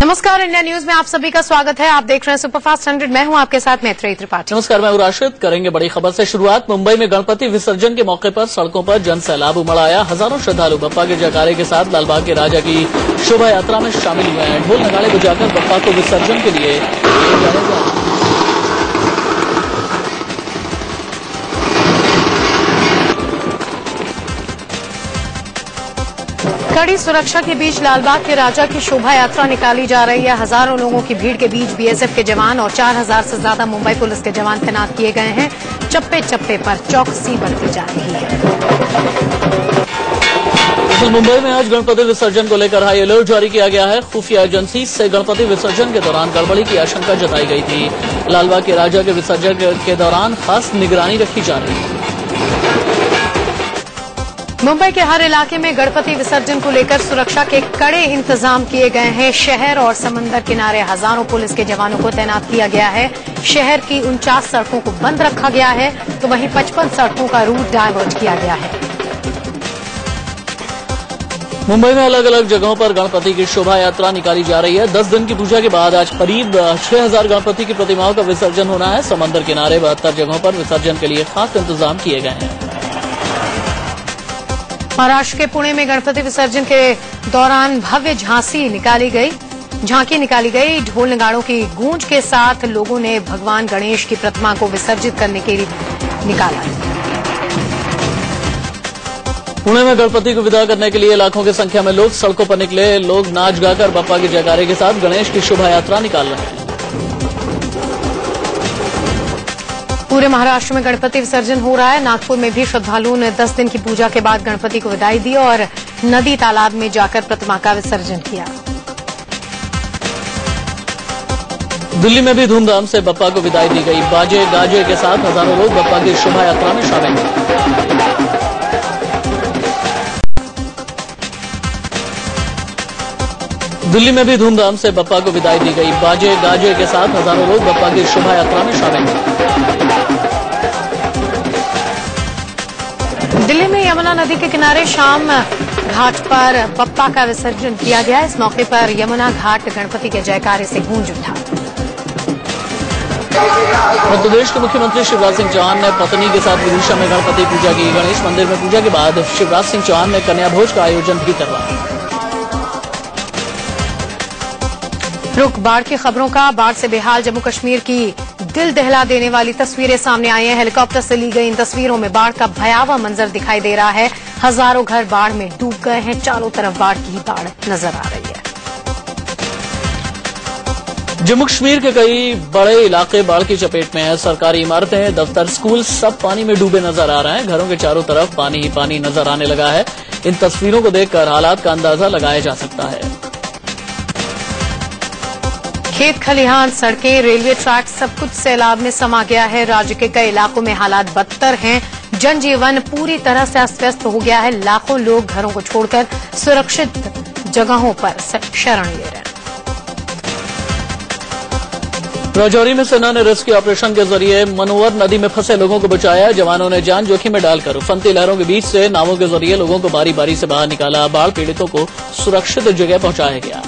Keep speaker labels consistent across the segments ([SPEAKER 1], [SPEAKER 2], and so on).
[SPEAKER 1] नमस्कार, India news में आप सभी का स्वागत है। आप देख रहे हैं सुपरफास्ट 100। मैं हूं आपके साथ मैत्रेयी त्रिपाठी।
[SPEAKER 2] नमस्कार, मैं हूं राशिद। करेंगे बड़ी खबर से शुरुआत। मुंबई में गणपति विसर्जन के मौके पर सड़कों पर जन सैलाब उमड़ आया। हजारों श्रद्धालु बप्पा के जयकारे के साथ लालबाग के राजा की शोभा यात्रा में शामिल हुए हैं। ढोल नगाड़े बजाकर बप्पा को विसर्जन के लिए
[SPEAKER 1] कड़ी सुरक्षा के बीच लालबाग के राजा की शोभा यात्रा निकाली जा रही है। हजारों लोगों की भीड़ के बीच बीएसएफ के जवान और 4000 से ज्यादा मुंबई पुलिस के जवान तैनात किए गए हैं। चप्पे चप्पे पर चौकसी बरती जा रही है।
[SPEAKER 2] मुंबई में आज गणपति विसर्जन को लेकर हाई अलर्ट जारी किया गया है। खुफिया एजेंसी से गणपति विसर्जन के दौरान गड़बड़ी की आशंका जताई गई थी। लालबाग के राजा के विसर्जन के दौरान खास निगरानी रखी जा रही है।
[SPEAKER 1] मुंबई के हर इलाके में गणपति विसर्जन को लेकर सुरक्षा के कड़े इंतजाम किए गए हैं। शहर और समंदर किनारे हजारों पुलिस के जवानों को तैनात किया गया है। शहर की 49 सड़कों को बंद रखा गया है, तो वहीं 55 सड़कों का रूट डायवर्ट किया गया है।
[SPEAKER 2] मुंबई में अलग अलग जगहों पर गणपति की शोभा यात्रा निकाली जा रही है। 10 दिन की पूजा के बाद आज करीब 6000 गणपति की प्रतिमाओं का विसर्जन होना है। समंदर किनारे 72 जगहों पर विसर्जन के लिए खास इंतजाम किए गए हैं।
[SPEAKER 1] महाराष्ट्र के पुणे में गणपति विसर्जन के दौरान भव्य झांकी निकाली गई। ढोल नगाड़ों की गूंज के साथ लोगों ने भगवान गणेश की प्रतिमा को विसर्जित करने के लिए निकाला।
[SPEAKER 2] पुणे में गणपति को विदा करने के लिए लाखों की संख्या में लोग सड़कों पर निकले। लोग नाच गाकर बप्पा के जयकारे के साथ गणेश की शोभा यात्रा निकाल रहे हैं।
[SPEAKER 1] पूरे महाराष्ट्र में गणपति विसर्जन हो रहा है। नागपुर में भी श्रद्धालुओं ने 10 दिन की पूजा के बाद गणपति को विदाई दी और नदी तालाब में जाकर प्रतिमा का विसर्जन किया।
[SPEAKER 2] दिल्ली में भी धूमधाम से बप्पा को विदाई दी गई। बाजे गाजे के साथ हजारों लोग बप्पा की शोभा यात्रा में शामिल हुए। दिल्ली में भी धूमधाम से बप्पा को विदाई दी गई। बाजे गाजे के साथ हजारों लोग बप्पा की शोभा यात्रा में शामिल हुए।
[SPEAKER 1] दिल्ली में यमुना नदी के किनारे शाम घाट पर बप्पा का विसर्जन किया गया। इस मौके पर यमुना घाट गणपति के जयकारे से गूंज उठा।
[SPEAKER 2] मध्य प्रदेश के मुख्यमंत्री शिवराज सिंह चौहान ने पत्नी के साथ विदिशा में गणपति पूजा की। गणेश मंदिर में पूजा के बाद शिवराज सिंह चौहान ने कन्या भोज का आयोजन भी करवाया।
[SPEAKER 1] रुक बाढ़ की खबरों का। बाढ़ से बेहाल जम्मू कश्मीर की दिल दहला देने वाली तस्वीरें सामने आई हैं। हेलीकॉप्टर से ली गई इन तस्वीरों में बाढ़ का भयावह मंजर दिखाई दे रहा है। हजारों घर बाढ़ में डूब गए हैं। चारों तरफ बाढ़ की बाढ़ नजर आ रही है।
[SPEAKER 2] जम्मू कश्मीर के कई बड़े इलाके बाढ़ की चपेट में हैं। सरकारी इमारतें, दफ्तर, स्कूल सब पानी में डूबे नजर आ रहे हैं। घरों के चारों तरफ पानी ही पानी नजर आने लगा है। इन तस्वीरों को देखकर हालात का अंदाजा लगाया जा सकता है।
[SPEAKER 1] खेत खलिहान, सड़कें, रेलवे ट्रैक सब कुछ सैलाब में समा गया है। राज्य के कई इलाकों में हालात बदतर हैं। जनजीवन पूरी तरह से अस्त व्यस्त हो गया है। लाखों लोग घरों को छोड़कर सुरक्षित जगहों पर शरण ले रहे हैं।
[SPEAKER 2] राजौरी में सेना ने रेस्क्यू ऑपरेशन के जरिए मनोवर नदी में फंसे लोगों को बचाया। जवानों ने जान जोखिम में डालकर उफनती लहरों के बीच से नावों के जरिए लोगों को बारी बारी से बाहर निकाला। बाढ़ पीड़ितों को सुरक्षित जगह पहुंचाया गया।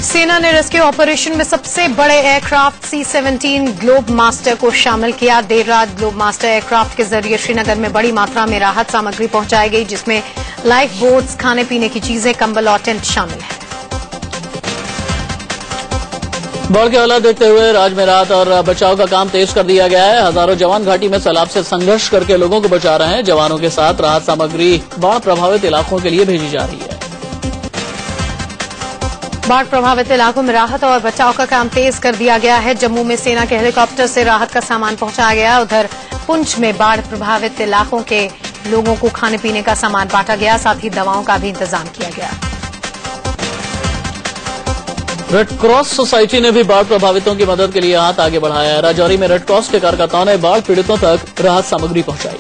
[SPEAKER 1] सेना ने रेस्क्यू ऑपरेशन में सबसे बड़े एयरक्राफ्ट C-17 ग्लोब मास्टर को शामिल किया। देर रात ग्लोब मास्टर एयरक्राफ्ट के जरिए श्रीनगर में बड़ी मात्रा में राहत सामग्री पहुंचाई गई, जिसमें लाइफ बोट्स, खाने पीने की चीजें, कंबल और टेंट शामिल है।
[SPEAKER 2] बाढ़ के हालात देखते हुए राज्य में राहत और बचाव का काम तेज कर दिया गया है। हजारों जवान घाटी में सैलाब से संघर्ष करके लोगों को बचा रहे हैं। जवानों के साथ राहत सामग्री बाढ़ प्रभावित इलाकों के लिए भेजी जा रही है।
[SPEAKER 1] बाढ़ प्रभावित इलाकों में राहत और बचाव का काम तेज कर दिया गया है। जम्मू में सेना के हेलीकॉप्टर से राहत का सामान पहुंचाया गया। उधर पुंछ में बाढ़ प्रभावित इलाकों के लोगों को खाने पीने का सामान बांटा गया। साथ ही दवाओं का भी इंतजाम किया गया।
[SPEAKER 2] रेड क्रॉस सोसाइटी ने भी बाढ़ प्रभावितों की मदद के लिए हाथ आगे बढ़ाया। राजौरी में रेड क्रॉस के कार्यकर्ताओं ने बाढ़ पीड़ितों तक राहत सामग्री पहुंचाई।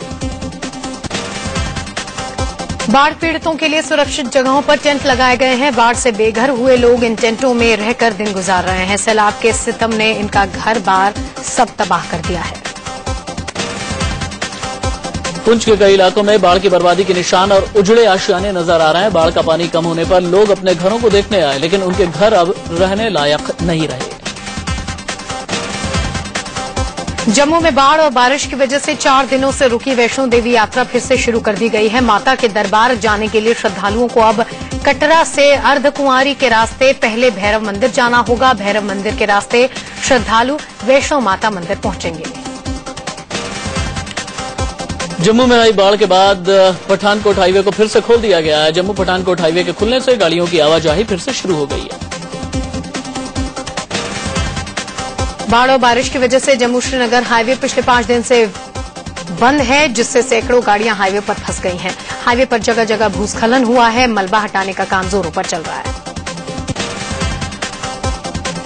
[SPEAKER 1] बाढ़ पीड़ितों के लिए सुरक्षित जगहों पर टेंट लगाए गए हैं। बाढ़ से बेघर हुए लोग इन टेंटों में रहकर दिन गुजार रहे हैं। सैलाब के सितम ने इनका घर बार सब तबाह कर दिया है।
[SPEAKER 2] पुंछ के कई इलाकों में बाढ़ की बर्बादी के निशान और उजड़े आशियाने नजर आ रहे हैं। बाढ़ का पानी कम होने पर लोग अपने घरों को देखने आए, लेकिन उनके घर अब रहने लायक नहीं रहे।
[SPEAKER 1] जम्मू में बाढ़ और बारिश की वजह से 4 दिनों से रुकी वैष्णो देवी यात्रा फिर से शुरू कर दी गई है। माता के दरबार जाने के लिए श्रद्धालुओं को अब कटरा से अर्धकुंवारी के रास्ते पहले भैरव मंदिर जाना होगा। भैरव मंदिर के रास्ते श्रद्धालु वैष्णो माता मंदिर पहुंचेंगे।
[SPEAKER 2] जम्मू में आई बाढ़ के बाद पठानकोट हाईवे को फिर से खोल दिया गया है। जम्मू पठानकोट हाईवे के खुलने से गाड़ियों की आवाजाही फिर से शुरू हो गई है।
[SPEAKER 1] बाढ़ और बारिश की वजह से जम्मू श्रीनगर हाईवे पिछले 5 दिन से बंद है, जिससे सैकड़ों गाड़ियां हाईवे पर फंस गई हैं। हाईवे पर जगह जगह भूस्खलन हुआ है। मलबा हटाने का काम जोरों पर चल रहा है।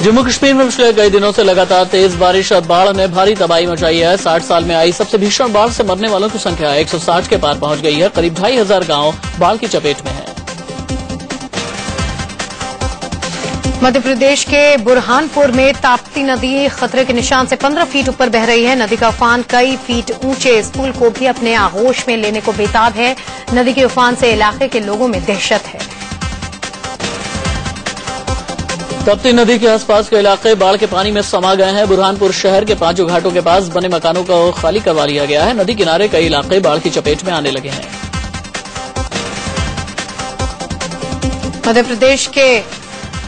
[SPEAKER 2] जम्मू कश्मीर में पिछले कई दिनों से लगातार तेज बारिश और बाढ़ ने भारी तबाही मचाई है। 60 साल में आई सबसे भीषण बाढ़ से मरने वालों की संख्या 160 के पार पहुंच गई है। करीब 2500 गांव बाढ़ की चपेट में है।
[SPEAKER 1] मध्य प्रदेश के बुरहानपुर में ताप्ती नदी खतरे के निशान से 15 फीट ऊपर बह रही है। नदी का उफान कई फीट ऊंचे इस पुल को भी अपने आगोश में लेने को बेताब है। नदी के उफान से इलाके के लोगों में दहशत है।
[SPEAKER 2] ताप्ती नदी के आसपास के इलाके बाढ़ के पानी में समा गए हैं। बुरहानपुर शहर के 5 घाटों के पास बने मकानों को खाली करवा लिया गया है। नदी किनारे कई इलाके बाढ़ की चपेट में आने लगे हैं।
[SPEAKER 1] मध्य प्रदेश के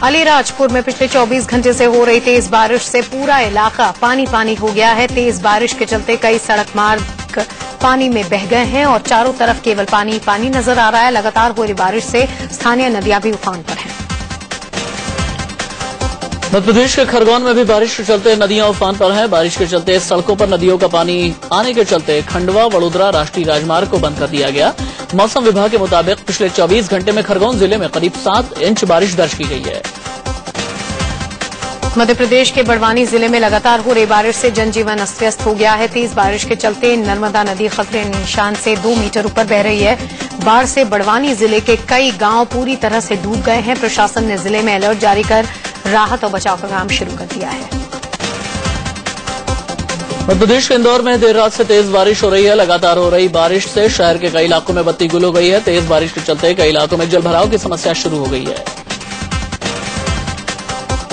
[SPEAKER 1] अलीराजपुर में पिछले 24 घंटे से हो रही तेज बारिश से पूरा इलाका पानी पानी हो गया है। तेज बारिश के चलते कई सड़क मार्ग पानी में बह गए हैं और चारों तरफ केवल पानी पानी नजर आ रहा है। लगातार हो रही बारिश से स्थानीय नदियां भी उफान पर हैं।
[SPEAKER 2] मध्य प्रदेश के खरगोन में भी बारिश के चलते नदियां उफान पर हैं। बारिश के चलते सड़कों पर नदियों का पानी आने के चलते खंडवा वडोदरा राष्ट्रीय राजमार्ग को बंद कर दिया गया। मौसम विभाग के मुताबिक पिछले 24 घंटे में खरगोन जिले में करीब 7 इंच बारिश दर्ज की गई है।
[SPEAKER 1] मध्य प्रदेश के बड़वानी जिले में लगातार हो रही बारिश से जनजीवन अस्त व्यस्त हो गया है। तेज बारिश के चलते नर्मदा नदी खतरे निशान से 2 मीटर ऊपर बह रही है। बाढ़ से बड़वानी जिले के कई गांव पूरी तरह से डूब गए हैं। प्रशासन ने जिले में अलर्ट जारी कर राहत और बचाव का काम शुरू कर दिया है।
[SPEAKER 2] मध्य प्रदेश के इंदौर में देर रात से तेज बारिश हो रही है। लगातार हो रही बारिश से शहर के कई इलाकों में बत्ती गुल हो गई है। तेज बारिश के चलते कई इलाकों में जलभराव की समस्या शुरू हो गई है।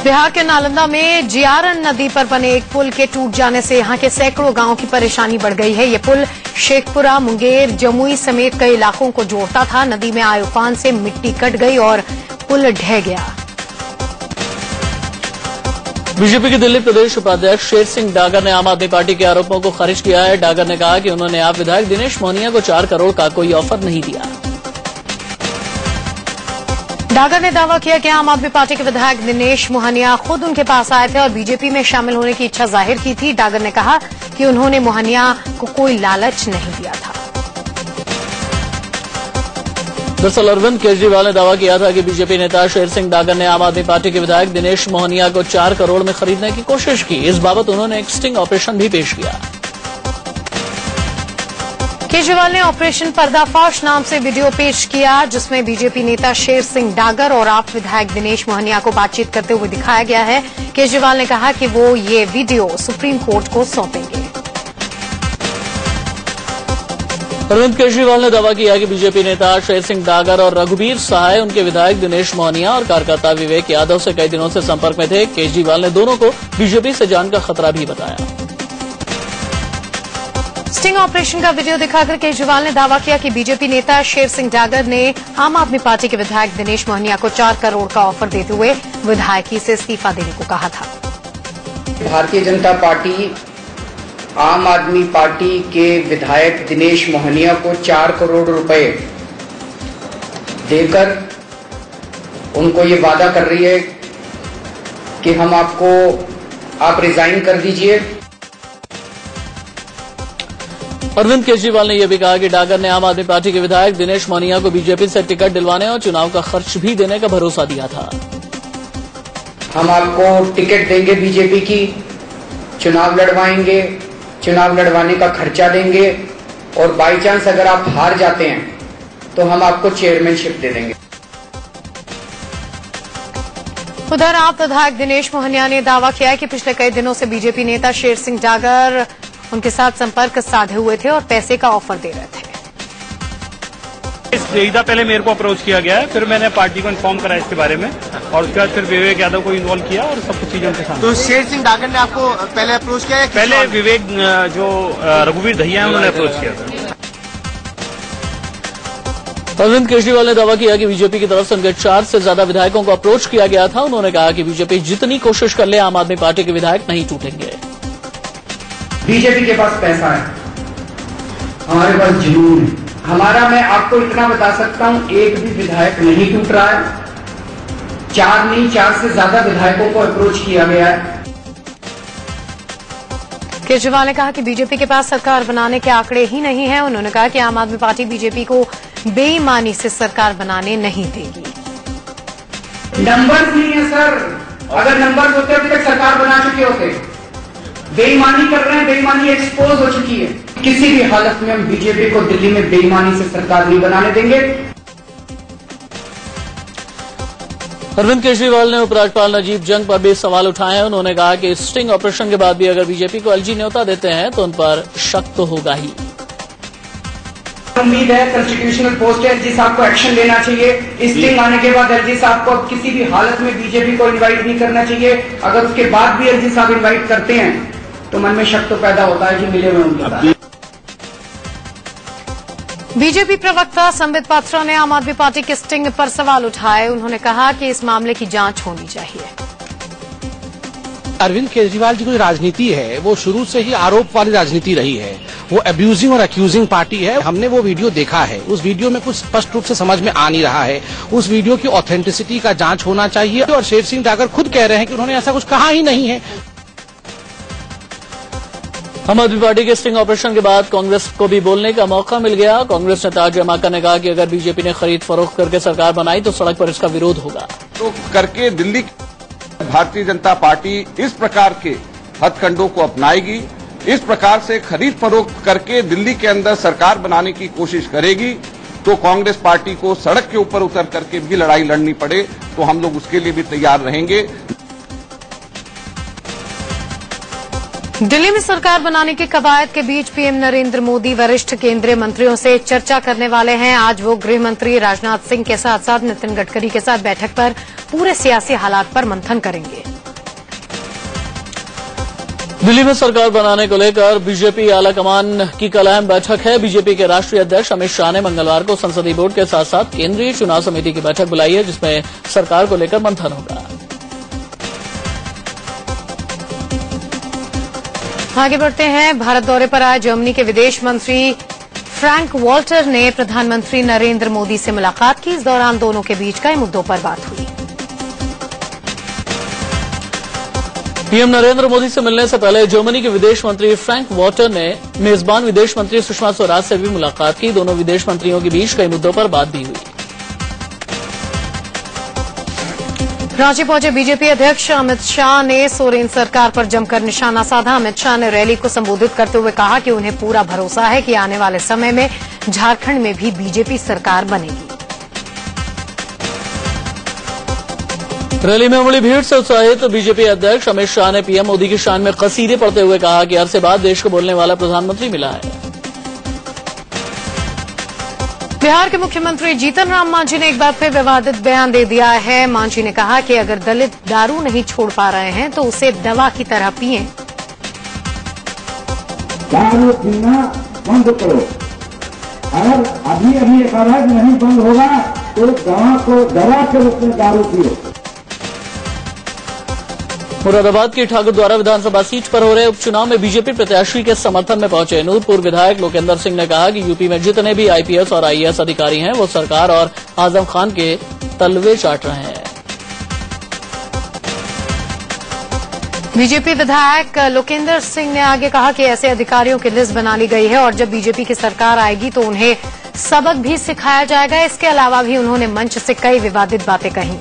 [SPEAKER 1] बिहार के नालंदा में जियारन नदी पर बने एक पुल के टूट जाने से यहां के सैकड़ों गांवों की परेशानी बढ़ गई है। ये पुल शेखपुरा, मुंगेर, जमुई समेत कई इलाकों को जोड़ता था। नदी में आए उफान से मिट्टी कट गई और पुल ढह गया।
[SPEAKER 2] बीजेपी के दिल्ली प्रदेश उपाध्यक्ष शेर सिंह डागर ने आम आदमी पार्टी के आरोपों को खारिज किया है। डागर ने कहा कि उन्होंने आप विधायक दिनेश मोहनिया को 4 करोड़ का कोई ऑफर नहीं दिया।
[SPEAKER 1] डागर ने दावा किया कि आम आदमी पार्टी के विधायक दिनेश मोहनिया खुद उनके पास आए थे और बीजेपी में शामिल होने की इच्छा जाहिर की थी। डागर ने कहा कि उन्होंने मोहनिया को कोई लालच नहीं दिया था।
[SPEAKER 2] दरअसल अरविंद केजरीवाल ने दावा किया था कि बीजेपी नेता शेर सिंह डागर ने आम आदमी पार्टी के विधायक दिनेश मोहनिया को 4 करोड़ में खरीदने की कोशिश की। इस बाबत उन्होंने एक स्टिंग ऑपरेशन भी पेश किया।
[SPEAKER 1] केजरीवाल ने ऑपरेशन पर्दाफाश नाम से वीडियो पेश किया, जिसमें बीजेपी नेता शेर सिंह डागर और आप विधायक दिनेश मोहनिया को बातचीत करते हुए दिखाया गया है। केजरीवाल ने कहा कि वो ये वीडियो सुप्रीम कोर्ट को सौंपेंगे।
[SPEAKER 2] अरविंद केजरीवाल ने दावा किया कि बीजेपी नेता शेर सिंह डागर और रघुबीर सहाय उनके विधायक दिनेश मोहनिया और कार्यकर्ता विवेक यादव से कई दिनों से संपर्क में थे। केजरीवाल ने दोनों को बीजेपी से जान का खतरा भी बताया।
[SPEAKER 1] स्टिंग ऑपरेशन का वीडियो दिखाकर केजरीवाल ने दावा किया कि बीजेपी नेता शेर सिंह डागर ने आम आदमी पार्टी के विधायक दिनेश मोहनिया को 4 करोड़ का ऑफर देते हुए विधायकी से इस्तीफा देने को कहा था।
[SPEAKER 3] भारतीय जनता पार्टी आम आदमी पार्टी के विधायक दिनेश मोहनिया को 4 करोड़ रुपए देकर उनको ये वादा कर रही है कि आप रिजाइन कर दीजिए।
[SPEAKER 2] अरविंद केजरीवाल ने यह भी कहा कि डागर ने आम आदमी पार्टी के विधायक दिनेश मोहनिया को बीजेपी से टिकट दिलवाने और चुनाव का खर्च भी देने का भरोसा दिया था।
[SPEAKER 3] हम आपको टिकट देंगे, बीजेपी की चुनाव लड़वाएंगे, चुनाव लड़वाने का खर्चा देंगे और बाई चांस अगर आप हार जाते हैं तो हम आपको चेयरमैनशिप दे देंगे।
[SPEAKER 1] उधर आप विधायक दिनेश मोहनिया ने दावा किया है कि पिछले कई दिनों से बीजेपी नेता शेर सिंह डागर उनके साथ संपर्क साधे हुए थे और पैसे का ऑफर दे रहे थे।
[SPEAKER 4] इस ईदा पहले मेरे को अप्रोच किया गया है, फिर मैंने पार्टी को इन्फॉर्म करा इसके बारे में और उसके बाद फिर विवेक यादव को इन्वॉल्व किया और सब कुछ चीजें उनके सामने।
[SPEAKER 5] तो शेर सिंह डागर ने आपको पहले अप्रोच किया है?
[SPEAKER 4] पहले विवेक जो रघुवीर दहिया है उन्होंने अप्रोच किया था।
[SPEAKER 2] अरविंद केजरीवाल ने दावा किया कि बीजेपी की तरफ से उनके 4 से ज्यादा विधायकों को अप्रोच किया गया था। उन्होंने कहा कि बीजेपी जितनी कोशिश कर ले आम आदमी पार्टी के विधायक नहीं टूटेंगे।
[SPEAKER 3] बीजेपी के पास पैसा है, हमारे पास जुनून है। हमारा, मैं आपको इतना बता सकता हूं, एक भी विधायक नहीं टूट रहा है। 4 नहीं 4 से ज्यादा विधायकों को अप्रोच किया गया है।
[SPEAKER 1] केजरीवाल ने कहा कि बीजेपी के पास सरकार बनाने के आंकड़े ही नहीं हैं। उन्होंने कहा कि आम आदमी पार्टी बीजेपी को बेईमानी से सरकार बनाने नहीं देगी।
[SPEAKER 3] नंबर्स नहीं है सर, अगर नंबर्स होते अभी तक सरकार बना चुके होते। बेईमानी कर रहे हैं, बेईमानी एक्सपोज हो चुकी है। किसी भी हालत में हम बीजेपी को दिल्ली में बेईमानी से सरकार नहीं बनाने देंगे।
[SPEAKER 2] अरविंद केजरीवाल ने उपराज्यपाल नजीब जंग पर भी सवाल उठाए हैं। उन्होंने कहा कि स्टिंग ऑपरेशन के बाद भी अगर बीजेपी को एलजी न्योता देते हैं तो उन पर शक तो होगा ही।
[SPEAKER 3] उम्मीद है कॉन्स्टिट्यूशनल पोस्ट है, एलजी साहब को एक्शन लेना चाहिए। स्टिंग आने के बाद एलजी साहब को किसी भी हालत में बीजेपी को इनवाइट नहीं करना चाहिए। अगर उसके बाद भी एलजी साहब इनवाइट करते हैं तो मन में शक तो पैदा होता है कि मिले हुए उनके साथ।
[SPEAKER 1] बीजेपी प्रवक्ता संबित पात्रा ने आम आदमी पार्टी के स्टिंग पर सवाल उठाए। उन्होंने कहा कि इस मामले की जांच होनी चाहिए।
[SPEAKER 6] अरविंद केजरीवाल जी की राजनीति है वो शुरू से ही आरोप वाली राजनीति रही है। वो अब्यूजिंग और अक्यूजिंग पार्टी है। हमने वो वीडियो देखा है, उस वीडियो में कुछ स्पष्ट रूप से समझ में आ नहीं रहा है। उस वीडियो की ऑथेंटिसिटी का जांच होना चाहिए। और शेर सिंह डागर खुद कह रहे हैं कि उन्होंने ऐसा कुछ कहा ही नहीं है।
[SPEAKER 2] आम आदमी पार्टी के स्टिंग ऑपरेशन के बाद कांग्रेस को भी बोलने का मौका मिल गया। कांग्रेस नेता अजय माकन ने कहा कि अगर बीजेपी ने खरीद फरोख्त करके सरकार बनाई तो सड़क पर इसका विरोध होगा।
[SPEAKER 7] तो करके दिल्ली भारतीय जनता पार्टी इस प्रकार के हथकंडों को अपनाएगी, इस प्रकार से खरीद फरोख्त करके दिल्ली के अंदर सरकार बनाने की कोशिश करेगी तो कांग्रेस पार्टी को सड़क के ऊपर उतर करके भी लड़ाई लड़नी पड़े तो हम लोग उसके लिए भी तैयार रहेंगे।
[SPEAKER 1] दिल्ली में सरकार बनाने की कवायद के बीच पीएम नरेंद्र मोदी वरिष्ठ केंद्रीय मंत्रियों से चर्चा करने वाले हैं। आज वो गृह मंत्री राजनाथ सिंह के साथ साथ नितिन गडकरी के साथ बैठक पर पूरे सियासी हालात पर मंथन करेंगे।
[SPEAKER 2] दिल्ली में सरकार बनाने को लेकर बीजेपी आलाकमान की कल अहम बैठक है। बीजेपी के राष्ट्रीय अध्यक्ष अमित शाह ने मंगलवार को संसदीय बोर्ड के साथ साथ केंद्रीय चुनाव समिति की बैठक बुलाई है, जिसमें सरकार को लेकर मंथन होगा।
[SPEAKER 1] आगे बढ़ते हैं। भारत दौरे पर आए जर्मनी के विदेश मंत्री फ्रैंक वॉल्टर ने प्रधानमंत्री नरेंद्र मोदी से मुलाकात की। इस दौरान दोनों के बीच कई मुद्दों पर बात हुई।
[SPEAKER 2] पीएम नरेंद्र मोदी से मिलने से पहले जर्मनी के विदेश मंत्री फ्रैंक वॉल्टर ने मेजबान विदेश मंत्री सुषमा स्वराज से भी मुलाकात की। दोनों विदेश मंत्रियों के बीच कई मुद्दों पर बात भी हुई।
[SPEAKER 1] रांची पहुंचे बीजेपी अध्यक्ष अमित शाह ने सोरेन सरकार पर जमकर निशाना साधा। अमित शाह ने रैली को संबोधित करते हुए कहा कि उन्हें पूरा भरोसा है कि आने वाले समय में झारखंड में भी बीजेपी सरकार बनेगी।
[SPEAKER 2] रैली में उमड़ी भीड़ से उत्साहित बीजेपी अध्यक्ष अमित शाह ने पीएम मोदी की शान में कसीदे पढ़ते हुए कहा कि अरसे बाद देश को बोलने वाला प्रधानमंत्री मिला है।
[SPEAKER 1] बिहार के मुख्यमंत्री जीतन राम मांझी ने एक बार फिर विवादित बयान दे दिया है। मांझी ने कहा कि अगर दलित दारू नहीं छोड़ पा रहे हैं तो उसे दवा की तरह पिएं।
[SPEAKER 8] दारू पीना बंद करो, अगर अभी एक अवैध नहीं बंद होगा तो दवा के रूप में दारू पियो।
[SPEAKER 2] मुरादाबाद की ठाकुर द्वारा विधानसभा सीट पर हो रहे उपचुनाव में बीजेपी प्रत्याशी के समर्थन में पहुंचे नूरपुर विधायक लोकेंद्र सिंह ने कहा कि यूपी में जितने भी आईपीएस और आईएएस अधिकारी हैं वो सरकार और आजम खान के तलवे चाट रहे हैं।
[SPEAKER 1] बीजेपी विधायक लोकेंद्र सिंह ने आगे कहा कि ऐसे अधिकारियों की लिस्ट बना ली गई है और जब बीजेपी की सरकार आएगी तो उन्हें सबक भी सिखाया जाएगा। इसके अलावा भी उन्होंने मंच से कई विवादित बातें कही।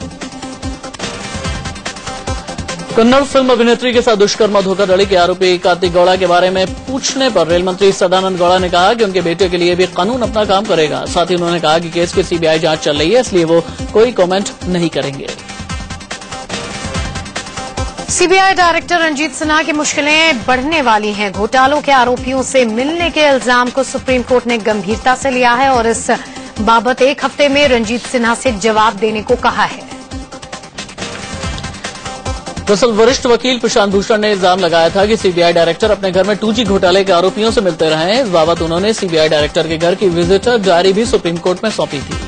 [SPEAKER 2] कन्नड़ फिल्म अभिनेत्री के साथ दुष्कर्म और धोखाधड़ी के आरोपी कार्तिक गौड़ा के बारे में पूछने पर रेल मंत्री सदानंद गौड़ा ने कहा कि उनके बेटे के लिए भी कानून अपना काम करेगा। साथ ही उन्होंने कहा कि केस की सीबीआई जांच चल रही है, इसलिए वो कोई कमेंट नहीं करेंगे।
[SPEAKER 1] सीबीआई डायरेक्टर रंजीत सिन्हा की मुश्किलें बढ़ने वाली हैं। घोटालों के आरोपियों से मिलने के इल्जाम को सुप्रीम कोर्ट ने गंभीरता से लिया है और इस बाबत 1 हफ्ते में रंजीत सिन्हा से जवाब देने को कहा है।
[SPEAKER 2] दरअसल वरिष्ठ वकील प्रशांत भूषण ने इल्जाम लगाया था कि सीबीआई डायरेक्टर अपने घर में 2G घोटाले के आरोपियों से मिलते रहे हैं। इस बाबत उन्होंने सीबीआई डायरेक्टर के घर की विजिटर डायरी भी सुप्रीम कोर्ट में सौंपी थी।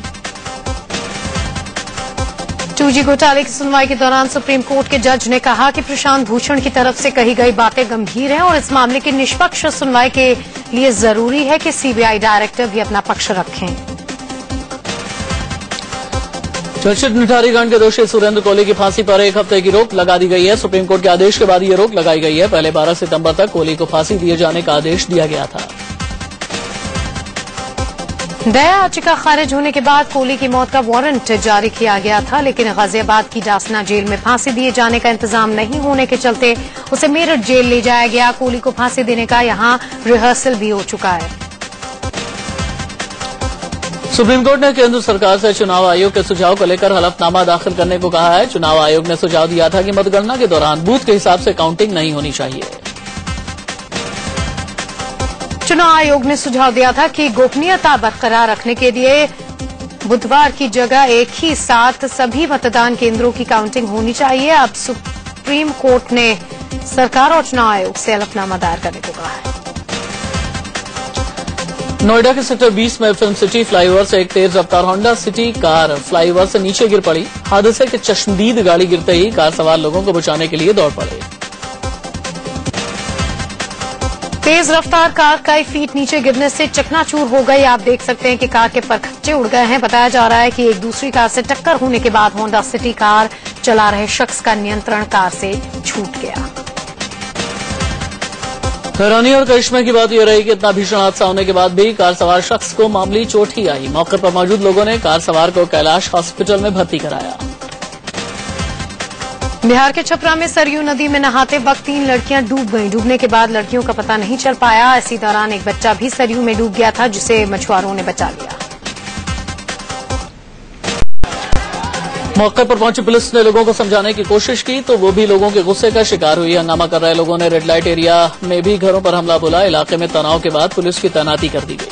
[SPEAKER 1] 2G घोटाले की सुनवाई के दौरान सुप्रीम कोर्ट के जज ने कहा कि प्रशांत भूषण की तरफ से कही गई बातें गंभीर हैं और इस मामले की निष्पक्ष सुनवाई के लिए जरूरी है कि सीबीआई डायरेक्टर भी अपना पक्ष रखें।
[SPEAKER 2] चर्चित निठारी कांड के दोषी सुरेंद्र कोहली की फांसी पर 1 हफ्ते की रोक लगा दी गई है। सुप्रीम कोर्ट के आदेश के बाद ये रोक लगाई गई है। पहले 12 सितंबर तक कोहली को फांसी दिए जाने का आदेश दिया गया था।
[SPEAKER 1] दया याचिका खारिज होने के बाद कोहली की मौत का वारंट जारी किया गया था, लेकिन गाजियाबाद की डासना जेल में फांसी दिए जाने का इंतजाम नहीं होने के चलते उसे मेरठ जेल ले जाया गया। कोहली को फांसी देने का यहां रिहर्सल भी हो चुका है।
[SPEAKER 2] सुप्रीम कोर्ट ने केंद्र सरकार से चुनाव आयोग के सुझाव को लेकर हलफनामा दाखिल करने को कहा है। चुनाव आयोग ने सुझाव दिया था कि मतगणना के दौरान बूथ के हिसाब से काउंटिंग नहीं होनी चाहिए।
[SPEAKER 1] चुनाव आयोग ने सुझाव दिया था कि गोपनीयता बरकरार रखने के लिए बुधवार की जगह एक ही साथ सभी मतदान केंद्रों की काउंटिंग होनी चाहिए। अब सुप्रीम कोर्ट ने सरकार और चुनाव आयोग से हलफनामा दायर करने को कहा है।
[SPEAKER 2] नोएडा के सेक्टर 20 में फिल्म सिटी फ्लाईओवर से एक तेज रफ्तार होंडा सिटी कार फ्लाईओवर से नीचे गिर पड़ी। हादसे के चश्मदीद गाड़ी गिरते ही कार सवार लोगों को बचाने के लिए दौड़ पड़े।
[SPEAKER 1] तेज रफ्तार कार कई फीट नीचे गिरने से चकनाचूर हो गई। आप देख सकते हैं कि कार के परखच्चे उड़ गए हैं। बताया जा रहा है कि एक दूसरी कार से टक्कर होने के बाद होंडा सिटी कार चला रहे शख्स का नियंत्रण कार से छूट गया।
[SPEAKER 2] हैरानी और करिश्मे की बात यह रही कि इतना भीषण हादसा होने के बाद भी कार सवार शख्स को मामूली चोट ही आई। मौके पर मौजूद लोगों ने कार सवार को कैलाश हॉस्पिटल में भर्ती कराया।
[SPEAKER 1] बिहार के छपरा में सरयू नदी में नहाते वक्त 3 लड़कियां डूब गईं। डूबने के बाद लड़कियों का पता नहीं चल पाया। इसी दौरान एक बच्चा भी सरयू में डूब गया था, जिसे मछुआरों ने बचा लिया।
[SPEAKER 2] मौके पर पहुंची पुलिस ने लोगों को समझाने की कोशिश की तो वो भी लोगों के गुस्से का शिकार हुई। हंगामा कर रहे लोगों ने रेड लाइट एरिया में भी घरों पर हमला बोला। इलाके में तनाव के बाद पुलिस की तैनाती कर दी गई।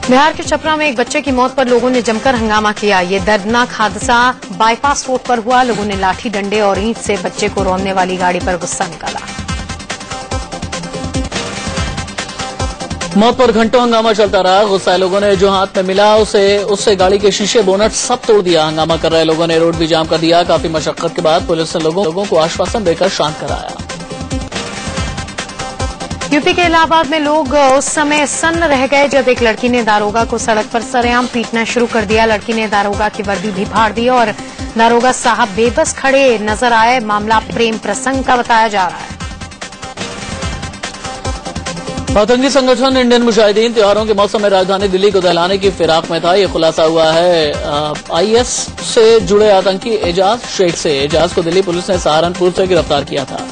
[SPEAKER 1] बिहार के छपरा में एक बच्चे की मौत पर लोगों ने जमकर हंगामा किया। ये दर्दनाक हादसा बाईपास रोड पर हुआ। लोगों ने लाठी डंडे और ईंट से बच्चे को रौंदने वाली गाड़ी पर गुस्सा निकाला।
[SPEAKER 2] मौत पर घंटों हंगामा चलता रहा। गुस्साए लोगों ने जो हाथ में मिला उससे गाड़ी के शीशे बोनट सब तोड़ दिया। हंगामा कर रहे लोगों ने रोड भी जाम कर दिया। काफी मशक्कत के बाद पुलिस ने लोगों को आश्वासन देकर शांत कराया।
[SPEAKER 1] यूपी के इलाहाबाद में लोग उस समय सन्न रह गए जब एक लड़की ने दारोगा को सड़क पर सरेआम पीटना शुरू कर दिया। लड़की ने दारोगा की वर्दी भी फाड़ दी और दारोगा साहब बेबस खड़े नजर आए। मामला प्रेम प्रसंग का बताया जा रहा है।
[SPEAKER 2] आतंकी संगठन इंडियन मुजाहिदीन त्योहारों के मौसम में राजधानी दिल्ली को दहलाने की फिराक में था। ये खुलासा हुआ है आईएस से जुड़े आतंकी एजाज शेख से। एजाज को दिल्ली पुलिस ने सहारनपुर से गिरफ्तार किया था।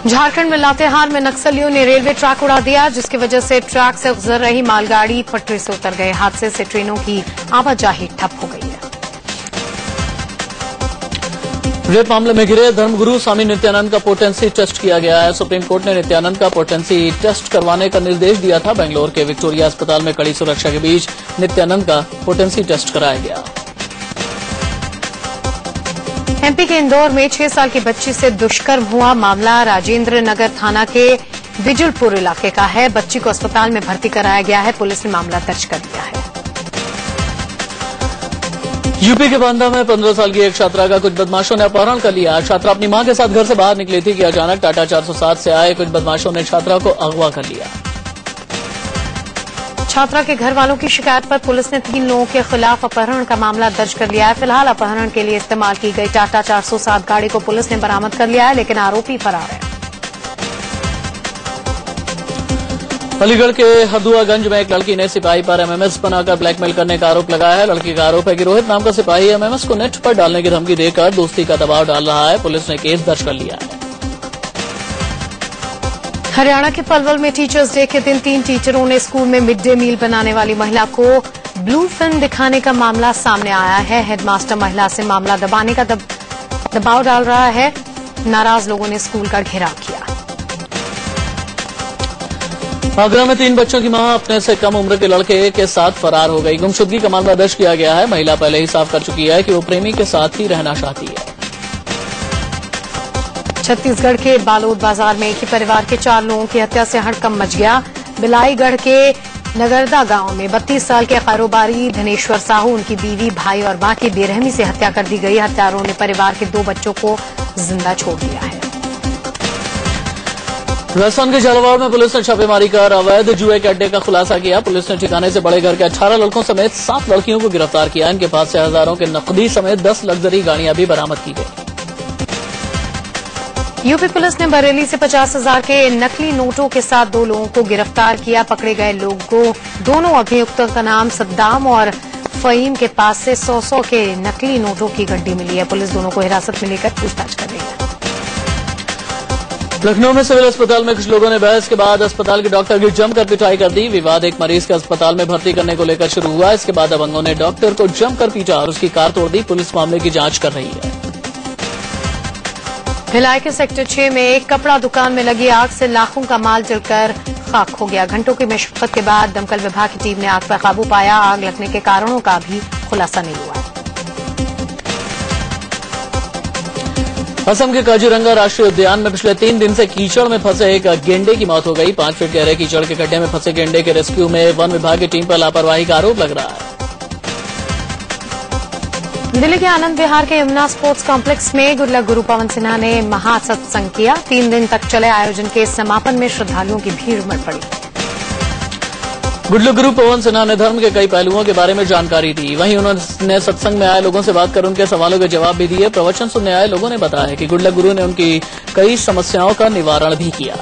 [SPEAKER 1] झारखंड में लातेहार में नक्सलियों ने रेलवे ट्रैक उड़ा दिया, जिसकी वजह से ट्रैक से गुजर रही मालगाड़ी पटरी से उतर गए। हादसे से ट्रेनों की आवाजाही ठप हो गई है।
[SPEAKER 2] रेप मामले में घिरे धर्मगुरु स्वामी नित्यानंद का पोटेंसी टेस्ट किया गया है। सुप्रीम कोर्ट ने नित्यानंद का पोटेंसी टेस्ट करवाने का निर्देश दिया था। बेंगलोर के विक्टोरिया अस्पताल में कड़ी सुरक्षा के बीच नित्यानंद का पोटेंसी टेस्ट कराया गया।
[SPEAKER 1] एमपी के इंदौर में 6 साल की बच्ची से दुष्कर्म हुआ। मामला राजेंद्र नगर थाना के बिजुलपुर इलाके का है। बच्ची को अस्पताल में भर्ती कराया गया है। पुलिस ने मामला दर्ज कर लिया है।
[SPEAKER 2] यूपी के बांदा में 15 साल की एक छात्रा का कुछ बदमाशों ने अपहरण कर लिया। छात्रा अपनी मां के साथ घर से बाहर निकली थी कि अचानक टाटा 407 से आए कुछ बदमाशों ने छात्रा को अगवा कर लिया।
[SPEAKER 1] छात्रा के घर वालों की शिकायत पर पुलिस ने 3 लोगों के खिलाफ अपहरण का मामला दर्ज कर लिया है। फिलहाल अपहरण के लिए इस्तेमाल की गई टाटा 407 गाड़ी को पुलिस ने बरामद कर लिया है, लेकिन आरोपी फरार है।
[SPEAKER 2] अलीगढ़ के हदुआगंज में एक लड़की ने सिपाही पर एमएमएस बनाकर ब्लैकमेल करने का आरोप लगाया है। लड़की का आरोप है कि रोहित नाम का सिपाही एमएमएस को नेट पर डालने की धमकी देकर दोस्ती का दबाव डाल रहा है। पुलिस ने केस दर्ज कर लिया है।
[SPEAKER 1] हरियाणा के पलवल में टीचर्स डे के दिन 3 टीचरों ने स्कूल में मिड डे मील बनाने वाली महिला को ब्लू फिल्म दिखाने का मामला सामने आया है। हेडमास्टर महिला से मामला दबाने का दबाव डाल रहा है। नाराज लोगों ने स्कूल का घेराव किया।
[SPEAKER 2] आगरा में 3 बच्चों की मां अपने से कम उम्र के लड़के के साथ फरार हो गई। गुमशुदगी का मामला दर्ज किया गया है। महिला पहले ही साफ कर चुकी है कि वो प्रेमी के साथ ही रहना चाहती है।
[SPEAKER 1] छत्तीसगढ़ के बालोद बाजार में एक ही परिवार के 4 लोगों की हत्या से हड़कंप मच गया। बिलाईगढ़ के नगरदा गांव में 32 साल के कारोबारी धनेश्वर साहू, उनकी बीवी, भाई और मां की बेरहमी से हत्या कर दी गई। हत्यारों ने परिवार के 2 बच्चों को जिंदा छोड़ दिया है।
[SPEAKER 2] राजस्थान के झालावाड़ में पुलिस ने छापेमारी कर अवैध जुए के अड्डे का खुलासा किया। पुलिस ने ठिकाने से बड़े घर के 18 लड़कों समेत 7 लड़कियों को गिरफ्तार किया। इनके पास से हजारों के नकदी समेत 10 लग्जरी गाड़ियां भी बरामद की गई।
[SPEAKER 1] यूपी पुलिस ने बरेली से 50,000 के नकली नोटों के साथ 2 लोगों को गिरफ्तार किया। पकड़े गए लोगों दोनों अभियुक्तों का नाम सद्दाम और फहीम के पास से 100 के नकली नोटों की गड्डी मिली है। पुलिस दोनों को हिरासत में लेकर पूछताछ कर रही है।
[SPEAKER 2] लखनऊ में सिविल अस्पताल में कुछ लोगों ने बहस के बाद अस्पताल के डॉक्टर की जमकर पिटाई कर दी। विवाद एक मरीज के अस्पताल में भर्ती करने को लेकर शुरू हुआ। इसके बाद दबंगों ने डॉक्टर को जमकर पीटा और उसकी कार तोड़ दी। पुलिस मामले की जांच कर रही है।
[SPEAKER 1] भिलाई के सेक्टर 6 में एक कपड़ा दुकान में लगी आग से लाखों का माल जलकर खाक हो गया। घंटों की मशक्कत के बाद दमकल विभाग की टीम ने आग पर काबू पाया। आग लगने के कारणों का भी खुलासा नहीं हुआ है।
[SPEAKER 2] असम के काजीरंगा राष्ट्रीय उद्यान में पिछले 3 दिन से कीचड़ में फंसे एक गेंडे की मौत हो गई। 5 फीट गहरे कीचड़ के गड्ढे में फंसे गेंडे के रेस्क्यू में वन विभाग की टीम पर लापरवाही का आरोप लग रहा है।
[SPEAKER 1] दिल्ली के आनंद विहार के यमुना स्पोर्ट्स कॉम्प्लेक्स में गुरलक गुरु पवन सिन्हा ने महासत्संग किया। 3 दिन तक चले आयोजन के समापन में श्रद्धालुओं की भीड़ उमड़ पड़ी।
[SPEAKER 2] गुरलक गुरु पवन सिन्हा ने धर्म के कई पहलुओं के बारे में जानकारी दी। वहीं उन्होंने सत्संग में आए लोगों से बात कर उनके सवालों के जवाब भी दिए। प्रवचन सुनने आए लोगों ने बताया कि गुरलक गुरु ने उनकी कई समस्याओं का निवारण भी किया।